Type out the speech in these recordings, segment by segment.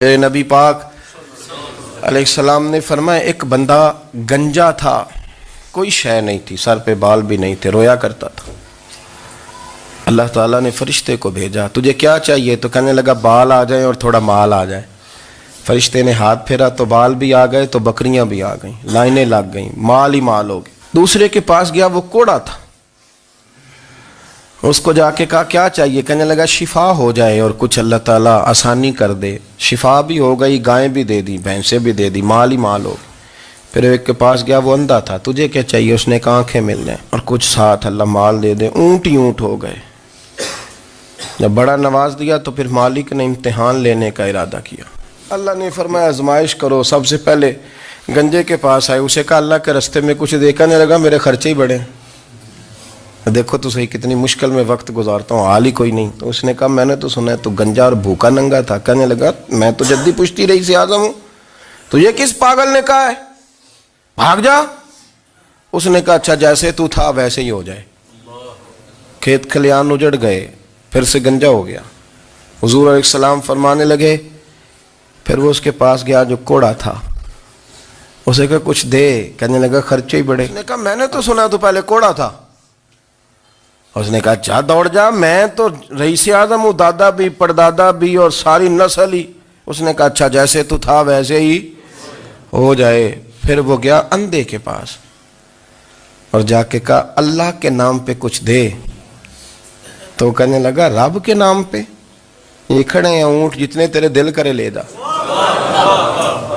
نبی پاک علیہ السلام نے فرمایا ایک بندہ گنجا تھا، کوئی شے نہیں تھی، سر پہ بال بھی نہیں تھے، رویا کرتا تھا۔ اللہ تعالیٰ نے فرشتے کو بھیجا، تجھے کیا چاہیے؟ تو کہنے لگا بال آ جائیں اور تھوڑا مال آ جائے۔ فرشتے نے ہاتھ پھیرا تو بال بھی آ گئے تو بکریاں بھی آ گئیں، لائنیں لگ گئیں، مال ہی مال ہو گئے۔ دوسرے کے پاس گیا، وہ کوڑا تھا، اس کو جا کے کہا کیا چاہیے؟ کہنے لگا شفا ہو جائے اور کچھ اللہ تعالیٰ آسانی کر دے۔ شفا بھی ہو گئی، گائیں بھی دے دی، بھینسیں بھی دے دی، مال ہی مال ہو گئی۔ پھر ایک کے پاس گیا، وہ اندھا تھا، تجھے کیا چاہیے؟ اس نے کہا آنکھیں مل جائیں اور کچھ ساتھ اللہ مال دے دے۔ اونٹ ہی اونٹ ہو گئے۔ جب بڑا نواز دیا تو پھر مالک نے امتحان لینے کا ارادہ کیا۔ اللہ نے فرمایا آزمائش کرو۔ سب سے پہلے گنجے کے پاس آئے، اسے کہا اللہ کے رستے میں کچھ دیکھا نہیں لگا، میرے خرچے ہی بڑے ہیں، دیکھو تو صحیح کتنی مشکل میں وقت گزارتا ہوں، حال ہی کوئی نہیں۔ تو اس نے کہا میں نے تو سنا ہے تو گنجا اور بھوکا ننگا تھا۔ کہنے لگا میں تو جدی پشتی رئیس اعظم ہوں، تو یہ کس پاگل نے کہا ہے بھاگ جا؟ اس نے کہا اچھا جیسے تو تھا ویسے ہی ہو جائے۔ کھیت کھلیان اجڑ گئے، پھر سے گنجا ہو گیا۔ حضور علیہ السلام فرمانے لگے، پھر وہ اس کے پاس گیا جو کوڑا تھا، اسے کہا کچھ دے۔ کہنے لگا خرچے ہی بڑے۔ اس نے کہا میں نے تو سنا تو پہلے کوڑا تھا۔ اس نے کہا جا دوڑ جا، میں تو رئیس اعظم ہوں، دادا بھی پردادا بھی اور ساری نسل ہی۔ اس نے کہا اچھا جیسے تو تھا ویسے ہی ہو جائے۔ پھر وہ گیا اندھے کے پاس اور جا کے کہا اللہ کے نام پہ کچھ دے۔ تو کہنے لگا رب کے نام پہ؟ یہ کھڑے ہیں اونٹ، جتنے تیرے دل کرے لے جا۔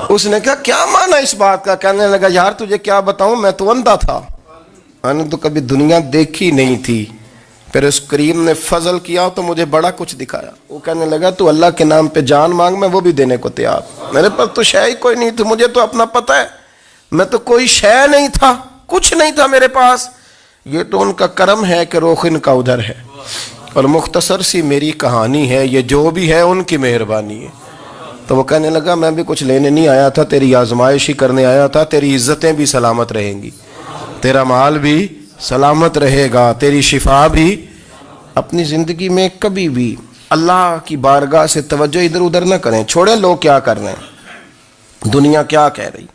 اس نے کہا کیا معنی اس بات کا؟ کہنے لگا یار تجھے کیا بتاؤں، میں تو اندھا تھا، میں نے تو کبھی دنیا دیکھی نہیں تھی، پھر اس کریم نے فضل کیا تو مجھے بڑا کچھ دکھایا۔ وہ کہنے لگا تو اللہ کے نام پہ جان مانگ، میں وہ بھی دینے کو تیار، میرے پاس تو شے ہی کوئی نہیں تھی، مجھے تو اپنا پتہ ہے، میں تو کوئی شے نہیں تھا، کچھ نہیں تھا میرے پاس، یہ تو ان کا کرم ہے کہ رخ ان کا ادھر ہے، اور مختصر سی میری کہانی ہے، یہ جو بھی ہے ان کی مہربانی ہے۔ تو وہ کہنے لگا میں بھی کچھ لینے نہیں آیا تھا، تیری آزمائش ہی کرنے آیا تھا، تیری عزتیں بھی سلامت رہیں گی، تیرا مال بھی سلامت رہے گا، تیری شفا بھی۔ اپنی زندگی میں کبھی بھی اللہ کی بارگاہ سے توجہ ادھر ادھر نہ کریں، چھوڑیں لوگ کیا کر رہے ہیں، دنیا کیا کہہ رہی،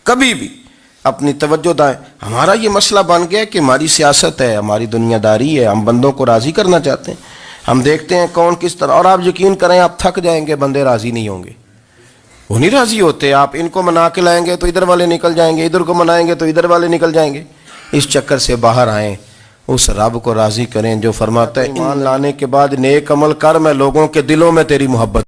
کبھی بھی اپنی توجہ دائیں۔ ہمارا یہ مسئلہ بن گیا کہ ہماری سیاست ہے، ہماری دنیا داری ہے، ہم بندوں کو راضی کرنا چاہتے ہیں، ہم دیکھتے ہیں کون کس طرح، اور آپ یقین کریں آپ تھک جائیں گے، بندے راضی نہیں ہوں گے، وہ نہیں راضی ہوتے۔ آپ ان کو منا کے لائیں گے تو ادھر والے نکل جائیں گے، ادھر کو منائیں گے تو ادھر والے نکل جائیں گے۔ اس چکر سے باہر آئیں، اس رب کو راضی کریں جو فرماتا ہے ایمان لانے کے بعد نیک عمل کر، میں لوگوں کے دلوں میں تیری محبت